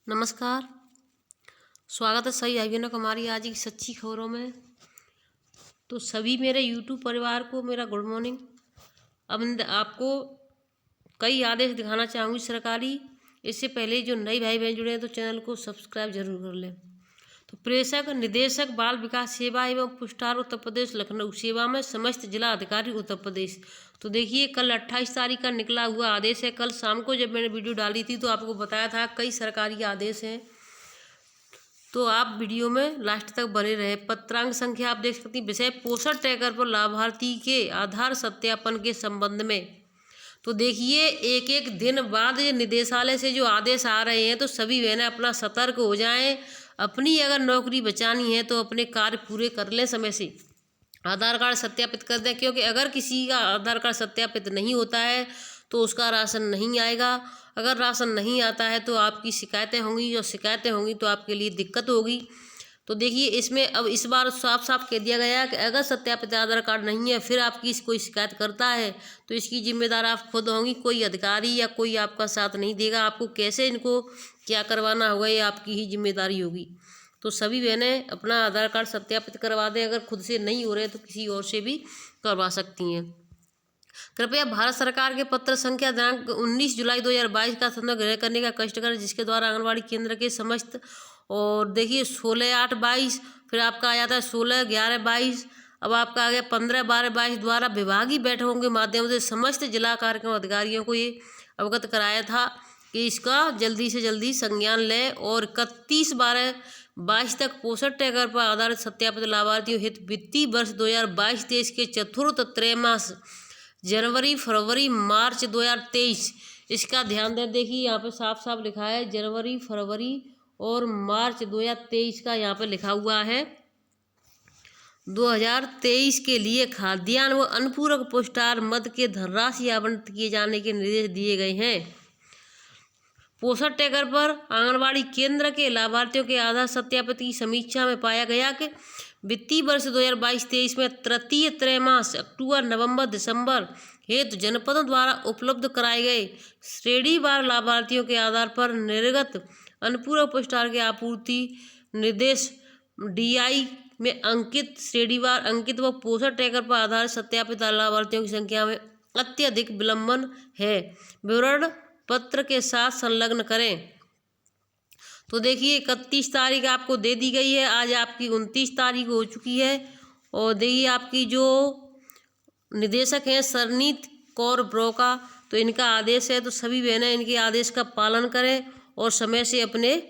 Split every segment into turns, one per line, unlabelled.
नमस्कार। स्वागत है सही भाई बहनों का हमारी आज की सच्ची खबरों में। तो सभी मेरे यूट्यूब परिवार को मेरा गुड मॉर्निंग। अब आपको कई आदेश दिखाना चाहूँगी सरकारी। इससे पहले जो नए भाई बहन जुड़े हैं तो चैनल को सब्सक्राइब जरूर कर लें। तो प्रेषक निदेशक बाल विकास सेवा एवं पुष्टार उत्तर प्रदेश लखनऊ सेवा में समस्त जिला अधिकारी उत्तर प्रदेश। तो देखिए कल 28 तारीख का निकला हुआ आदेश है। कल शाम को जब मैंने वीडियो डाली थी तो आपको बताया था कई सरकारी आदेश हैं, तो आप वीडियो में लास्ट तक बने रहे। पत्रांक संख्या आप देख सकती हैं। विषय पोषण ट्रैकर पर लाभार्थी के आधार सत्यापन के संबंध में। तो देखिए एक एक दिन बाद निदेशालय से जो आदेश आ रहे हैं तो सभी बहनें अपना सतर्क हो जाएं। अपनी अगर नौकरी बचानी है तो अपने कार्य पूरे कर लें, समय से आधार कार्ड सत्यापित कर दें, क्योंकि अगर किसी का आधार कार्ड सत्यापित नहीं होता है तो उसका राशन नहीं आएगा। अगर राशन नहीं आता है तो आपकी शिकायतें होंगी, जो शिकायतें होंगी तो आपके लिए दिक्कत होगी। तो देखिए इसमें अब इस बार साफ साफ कह दिया गया कि अगर सत्यापित आधार कार्ड नहीं है फिर आपकी कोई शिकायत करता है तो इसकी जिम्मेदार आप खुद होंगी। कोई अधिकारी या कोई आपका साथ नहीं देगा। आपको कैसे इनको क्या करवाना होगा ये आपकी ही जिम्मेदारी होगी। तो सभी बहनें अपना आधार कार्ड सत्यापित करवा दें। अगर खुद से नहीं हो रहे तो किसी और से भी करवा सकती हैं। कृपया भारत सरकार के पत्र संख्या दिनांक 19 जुलाई 2022 का संदर्भ ग्रहण करने का कष्ट करें, जिसके द्वारा आंगनबाड़ी केंद्र के समस्त, और देखिए 16/8/22, फिर आपका आ जाता है 16/11/22, अब आपका आ गया 15/12/22 द्वारा विभागीय बैठकों के माध्यम से समस्त जिला कार्यक्रम अधिकारियों को ये अवगत कराया था कि इसका जल्दी से जल्दी संज्ञान लें और 31/12/22 तक पोषण ट्रैकर पर आधारित सत्यापित लाभार्थियों हित वित्तीय वर्ष 2022-23 के चतुर्थ त्रैमास जनवरी फरवरी मार्च 2023 इसका ध्यान दें। देखिए यहाँ पे साफ साफ लिखा है जनवरी फरवरी और मार्च 2023 का यहाँ पे लिखा हुआ है। 2023 के लिए खाद्यान्न व अनुपूरक पुष्टार मद के धनराशि आवंटित किए जाने के निर्देश दिए गए हैं। पोषण ट्रैकर पर आंगनबाड़ी केंद्र के लाभार्थियों के आधार सत्यापित की समीक्षा में पाया गया कि वित्तीय वर्ष 2022-23 में तृतीय त्रैमास अक्टूबर नवंबर दिसंबर हेतु जनपदों द्वारा उपलब्ध कराए गए श्रेणीवार लाभार्थियों के आधार पर निर्गत अनुपूरक पुष्टार की आपूर्ति निर्देश DI में अंकित श्रेणीवार अंकित व पोषण ट्रैकर पर आधारित सत्यापित लाभार्थियों की संख्या में अत्यधिक विलंबन है। विवरण पत्र के साथ संलग्न करें। तो देखिए 31 तारीख आपको दे दी गई है। आज आपकी 29 तारीख हो चुकी है। और देखिए आपकी जो निदेशक हैं सरनीत कौर ब्रोका, तो इनका आदेश है। तो सभी बहनें इनके आदेश का पालन करें और समय से अपने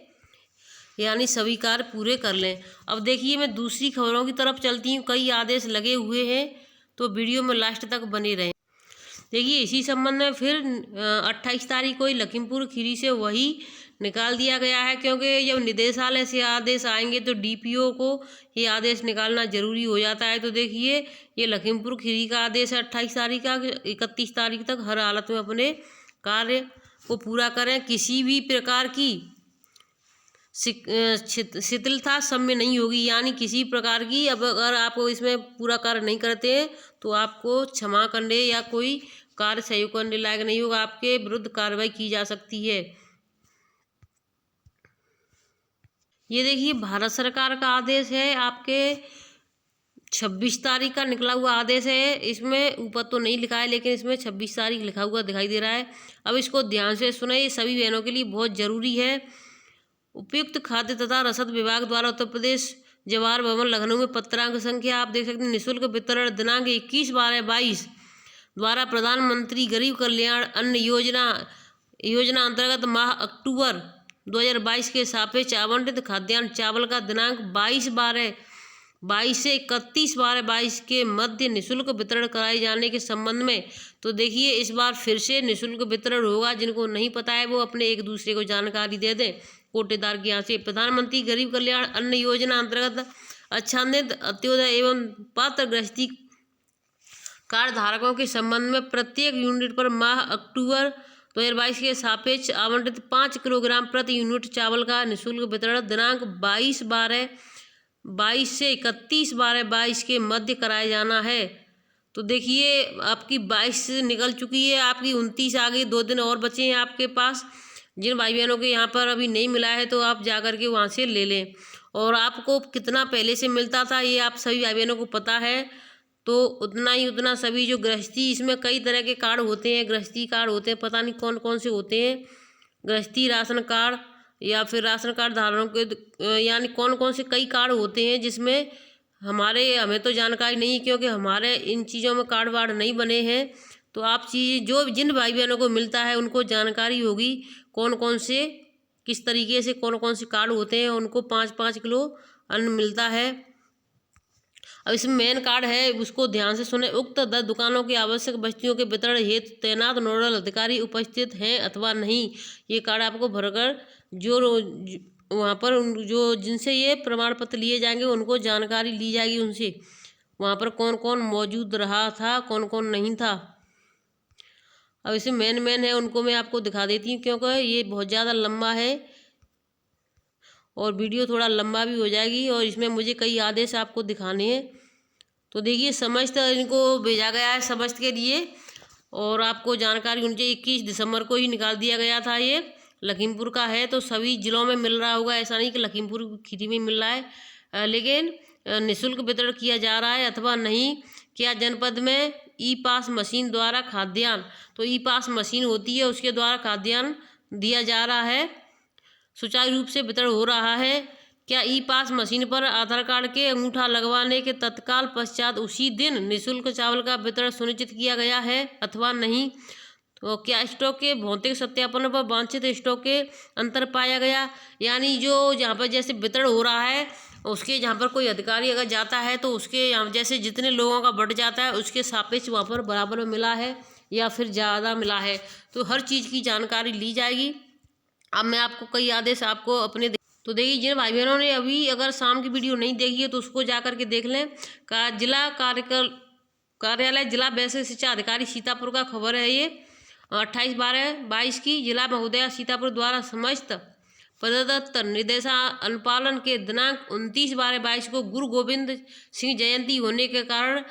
यानी सभी कार्य पूरे कर लें। अब देखिए मैं दूसरी खबरों की तरफ चलती हूँ। कई आदेश लगे हुए हैं तो वीडियो में लास्ट तक बने रहें। देखिए इसी संबंध में फिर 28 तारीख को ही लखीमपुर खीरी से वही निकाल दिया गया है, क्योंकि जब निदेशालय से आदेश आएंगे तो DPO को ये आदेश निकालना जरूरी हो जाता है। तो देखिए ये लखीमपुर खीरी का आदेश है 28 तारीख का, 31 तारीख तक हर हालत में अपने कार्य को पूरा करें। किसी भी प्रकार की शिथिलता सब में नहीं होगी, यानी किसी प्रकार की अब अगर आप इसमें पूरा कार्य नहीं करते हैं तो आपको क्षमा करने या कोई कार्य सहयोग करने लायक नहीं होगा। आपके विरुद्ध कार्रवाई की जा सकती है। ये देखिए भारत सरकार का आदेश है, आपके 26 तारीख का निकला हुआ आदेश है। इसमें ऊपर तो नहीं लिखा है लेकिन इसमें 26 तारीख लिखा हुआ दिखाई दे रहा है। अब इसको ध्यान से सुने, ये सभी बहनों के लिए बहुत ज़रूरी है। उपयुक्त खाद्य तथा रसद विभाग द्वारा उत्तर प्रदेश जवाहर भवन लखनऊ में पत्रांक संख्या आप देख सकते हैं निःशुल्क वितरण दिनांक 21/12/22 द्वारा प्रधानमंत्री गरीब कल्याण अन्न योजना अंतर्गत माह अक्टूबर 2022 के सापेक्ष आवंटित खाद्यान्न चावल का दिनांक 22/12/22 से 31/12/22 के मध्य निःशुल्क वितरण कराए जाने के संबंध में। तो देखिए इस बार फिर से निःशुल्क वितरण होगा। जिनको नहीं पता है वो अपने एक दूसरे को जानकारी दे दें कोटेदार के यहाँ से। प्रधानमंत्री गरीब कल्याण अन्न योजना अंतर्गत आच्छादित अंत्योदय एवं पात्र गृहस्थी कार्ड धारकों के संबंध में प्रत्येक यूनिट पर माह अक्टूबर 2022 के सापेक्ष आवंटित 5 किलोग्राम प्रति यूनिट चावल का निःशुल्क वितरण दिनांक 22/12/22 से 31/12/22 के मध्य कराया जाना है। तो देखिए आपकी 22 निकल चुकी है, आपकी 29 आ गई, 2 दिन और बचे हैं आपके पास। जिन भाई बहनों के यहाँ पर अभी नहीं मिला है तो आप जा कर के वहाँ से ले लें। और आपको कितना पहले से मिलता था ये आप सभी भाई बहनों को पता है, तो उतना ही उतना सभी जो गृहस्थी, इसमें कई तरह के कार्ड होते हैं, गृहस्थी कार्ड होते हैं, पता नहीं कौन कौन से होते हैं, गृहस्थी राशन कार्ड या फिर राशन कार्ड धारकों के, यानी कौन कौन से कई कार्ड होते हैं जिसमें हमें तो जानकारी नहीं है, क्योंकि हमारे इन चीज़ों में कार्ड वार्ड नहीं बने हैं। तो आप चीज़ जो जिन भाई बहनों को मिलता है उनको जानकारी होगी कौन कौन से, किस तरीके से कौन कौन से कार्ड होते हैं, उनको 5-5 किलो अन्न मिलता है। अब इसमें मेन कार्ड है, उसको ध्यान से सुने। उक्त 10 दुकानों की आवश्यक वस्तुओं के वितरण हेतु तैनात नोडल अधिकारी उपस्थित हैं अथवा नहीं, ये कार्ड आपको भरकर जो वहाँ पर जो जिनसे ये प्रमाण पत्र लिए जाएंगे उनको जानकारी ली जाएगी उनसे, वहाँ पर कौन कौन मौजूद रहा था, कौन कौन नहीं था। अब इसमें मेन है, उनको मैं आपको दिखा देती हूँ, क्योंकि ये बहुत ज़्यादा लंबा है और वीडियो थोड़ा लंबा भी हो जाएगी, और इसमें मुझे कई आदेश आपको दिखाने हैं। तो देखिए, समस्त इनको भेजा गया है समस्त के लिए, और आपको जानकारी उनसे 21 दिसंबर को ही निकाल दिया गया था। ये लखीमपुर का है, तो सभी ज़िलों में मिल रहा होगा, ऐसा नहीं कि लखीमपुर खीरी में मिल रहा है, लेकिन निःशुल्क वितरण किया जा रहा है अथवा नहीं। क्या जनपद में ई पास मशीन द्वारा खाद्यान्न, तो ई पास मशीन होती है, उसके द्वारा खाद्यान्न दिया जा रहा है, सुचारू रूप से वितरण हो रहा है। क्या ई पास मशीन पर आधार कार्ड के अंगूठा लगवाने के तत्काल पश्चात उसी दिन निःशुल्क चावल का वितरण सुनिश्चित किया गया है अथवा नहीं। तो क्या स्टॉक के भौतिक सत्यापन पर वांछित स्टॉक के अंतर पाया गया, यानी जो जहाँ पर जैसे वितरण हो रहा है उसके जहाँ पर कोई अधिकारी अगर जाता है तो उसके यहाँ जैसे जितने लोगों का बढ़ जाता है उसके सापेक्ष वहाँ पर बराबर में मिला है या फिर ज़्यादा मिला है, तो हर चीज़ की जानकारी ली जाएगी। अब मैं आपको कई आदेश आपको अपने तो देखिए, जिन भाई बहनों ने अभी अगर शाम की वीडियो नहीं देखी है तो उसको जा कर के देख लें। जिला कार्यालय जिला वैश्य शिक्षा अधिकारी सीतापुर का खबर है ये 28/12/22 की। जिला महोदया सीतापुर द्वारा समस्त प्रदत्त निर्देशा अनुपालन के दिनांक 29/12/22 को गुरु गोविंद सिंह जयंती होने के कारण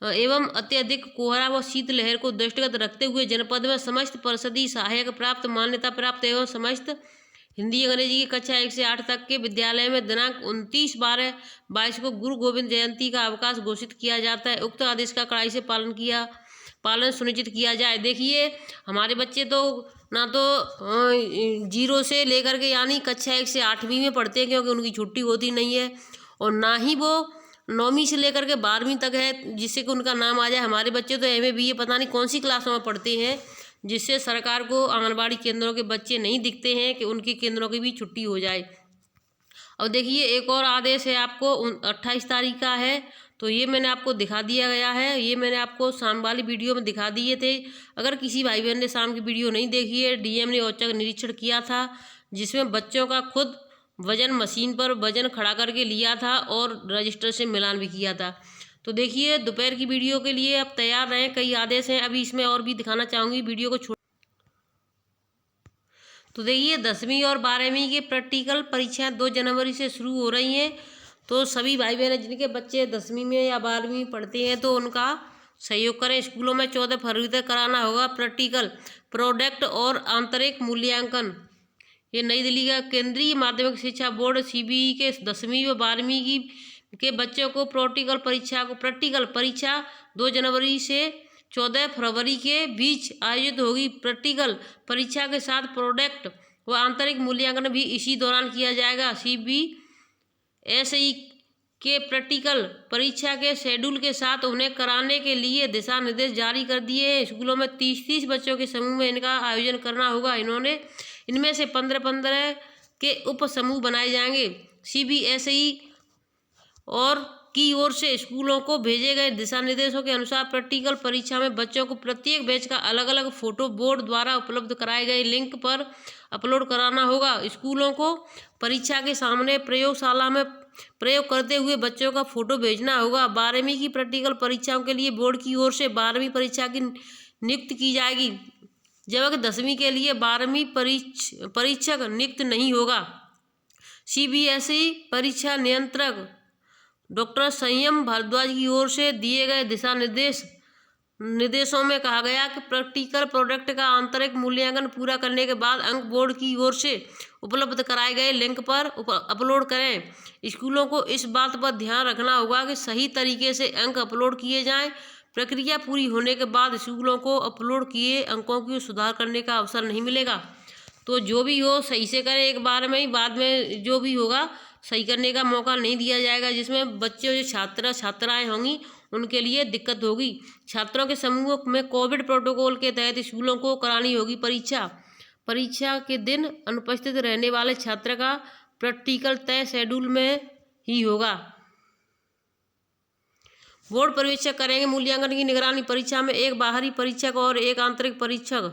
एवं अत्यधिक कोहरा व शीतलहर को दृष्टिगत रखते हुए जनपद में समस्त परिषदीय सहायक प्राप्त, मान्यता प्राप्त एवं समस्त हिंदी अंग्रेजी की कक्षा 1 से 8 तक के विद्यालय में दिनांक 29/12/22 को गुरु गोविंद जयंती का अवकाश घोषित किया जाता है। उक्त आदेश का कड़ाई से पालन सुनिश्चित किया जाए। देखिए, हमारे बच्चे तो ना तो 0 से लेकर के यानी कक्षा 1 से 8वीं में पढ़ते हैं, क्योंकि उनकी छुट्टी होती नहीं है, और ना ही वो 9वीं से लेकर के 12वीं तक है जिससे कि उनका नाम आ जाए। हमारे बच्चे तो MA BA पता नहीं कौन सी क्लासों में पढ़ते हैं, जिससे सरकार को आंगनबाड़ी केंद्रों के बच्चे नहीं दिखते हैं कि उनके केंद्रों की भी छुट्टी हो जाए। अब देखिए, एक और आदेश है आपको 28 तारीख का है, तो ये मैंने आपको दिखा दिया गया है, ये मैंने आपको शाम वाली वीडियो में दिखा दिए थे। अगर किसी भाई बहन ने शाम की वीडियो नहीं देखी है, DM ने औचक निरीक्षण किया था जिसमें बच्चों का खुद वजन मशीन पर वजन खड़ा करके लिया था और रजिस्टर से मिलान भी किया था। तो देखिए, दोपहर की वीडियो के लिए आप तैयार रहें, कई आदेश हैं, अभी इसमें और भी दिखाना चाहूँगी, वीडियो को तो देखिए, 10वीं और 12वीं की प्रैक्टिकल परीक्षाएं 2 जनवरी से शुरू हो रही हैं। तो सभी भाई बहन जिनके बच्चे 10वीं में या 12वीं पढ़ते हैं तो उनका सहयोग करें। स्कूलों में 14 फरवरी तक कराना होगा प्रैक्टिकल, प्रोडक्ट और आंतरिक मूल्यांकन। ये नई दिल्ली का केंद्रीय माध्यमिक शिक्षा बोर्ड CBE के 10वीं व 12वीं के बच्चों को प्रैक्टिकल परीक्षा 2 जनवरी से 14 फरवरी के बीच आयोजित होगी। प्रैक्टिकल परीक्षा के साथ प्रोडक्ट व आंतरिक मूल्यांकन भी इसी दौरान किया जाएगा। CBSE के प्रैक्टिकल परीक्षा के शेड्यूल के साथ उन्हें कराने के लिए दिशा निर्देश जारी कर दिए हैं। स्कूलों में 30-30 बच्चों के समूह में इनका आयोजन करना होगा। इनमें से 15-15 के उप समूह बनाए जाएंगे। CBSE और की ओर से स्कूलों को भेजे गए दिशा निर्देशों के अनुसार प्रैक्टिकल परीक्षा में बच्चों को प्रत्येक बैच का अलग अलग फोटो बोर्ड द्वारा उपलब्ध कराए गए लिंक पर अपलोड कराना होगा। स्कूलों को परीक्षा के सामने प्रयोगशाला में प्रयोग करते हुए बच्चों का फोटो भेजना होगा। 12वीं की प्रैक्टिकल परीक्षाओं के लिए बोर्ड की ओर से 12वीं परीक्षा की नियुक्त की जाएगी, जबकि 10वीं के लिए 12वीं परीक्षक नियुक्त नहीं होगा। CBSE परीक्षा नियंत्रक डॉक्टर संयम भारद्वाज की ओर से दिए गए दिशा निर्देश निर्देशों में कहा गया कि प्रैक्टिकल प्रोडक्ट का आंतरिक मूल्यांकन पूरा करने के बाद अंक बोर्ड की ओर से उपलब्ध कराए गए लिंक पर अपलोड करें। स्कूलों को इस बात पर ध्यान रखना होगा कि सही तरीके से अंक अपलोड किए जाएं। प्रक्रिया पूरी होने के बाद स्कूलों को अपलोड किए अंकों की सुधार करने का अवसर नहीं मिलेगा। तो जो भी हो सही से करें एक बार में ही, बाद में जो भी होगा सही करने का मौका नहीं दिया जाएगा, जिसमें बच्चे जो छात्राएँ होंगी उनके लिए दिक्कत होगी। छात्रों के समूह में कोविड प्रोटोकॉल के तहत स्कूलों को करानी होगी परीक्षा के दिन अनुपस्थित रहने वाले छात्र का प्रैक्टिकल तय शेड्यूल में ही होगा। बोर्ड पर्यवेक्षक करेंगे मूल्यांकन की निगरानी। परीक्षा में एक बाहरी परीक्षक और एक आंतरिक परीक्षक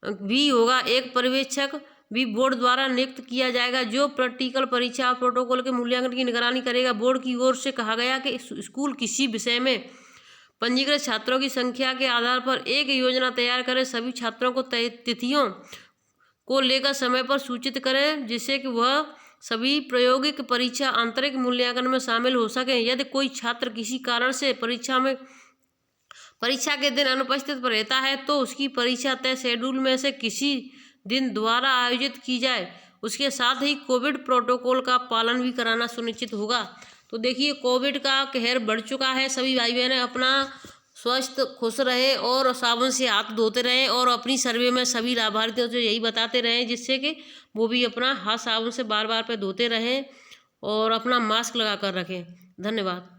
भी होगा। एक पर्यवेक्षक भी बोर्ड द्वारा नियुक्त किया जाएगा जो प्रैक्टिकल परीक्षा और प्रोटोकॉल के मूल्यांकन की निगरानी करेगा। बोर्ड की ओर से कहा गया कि स्कूल किसी विषय में पंजीकृत छात्रों की संख्या के आधार पर एक योजना तैयार करें। सभी छात्रों को तिथियों को लेकर समय पर सूचित करें जिससे कि वह सभी प्रायोगिक परीक्षा आंतरिक मूल्यांकन में शामिल हो सकें। यदि कोई छात्र किसी कारण से परीक्षा के दिन अनुपस्थित रहता है तो उसकी परीक्षा तय शेड्यूल में से किसी दिन द्वारा आयोजित की जाए। उसके साथ ही कोविड प्रोटोकॉल का पालन भी कराना सुनिश्चित होगा। तो देखिए कोविड का कहर बढ़ चुका है। सभी भाई बहनें अपना स्वस्थ खुश रहे और साबुन से हाथ धोते रहें और अपनी सर्वे में सभी लाभार्थियों से यही बताते रहें जिससे कि वो भी अपना हाथ साबुन से बार बार पे धोते रहें और अपना मास्क लगा कर रखें। धन्यवाद।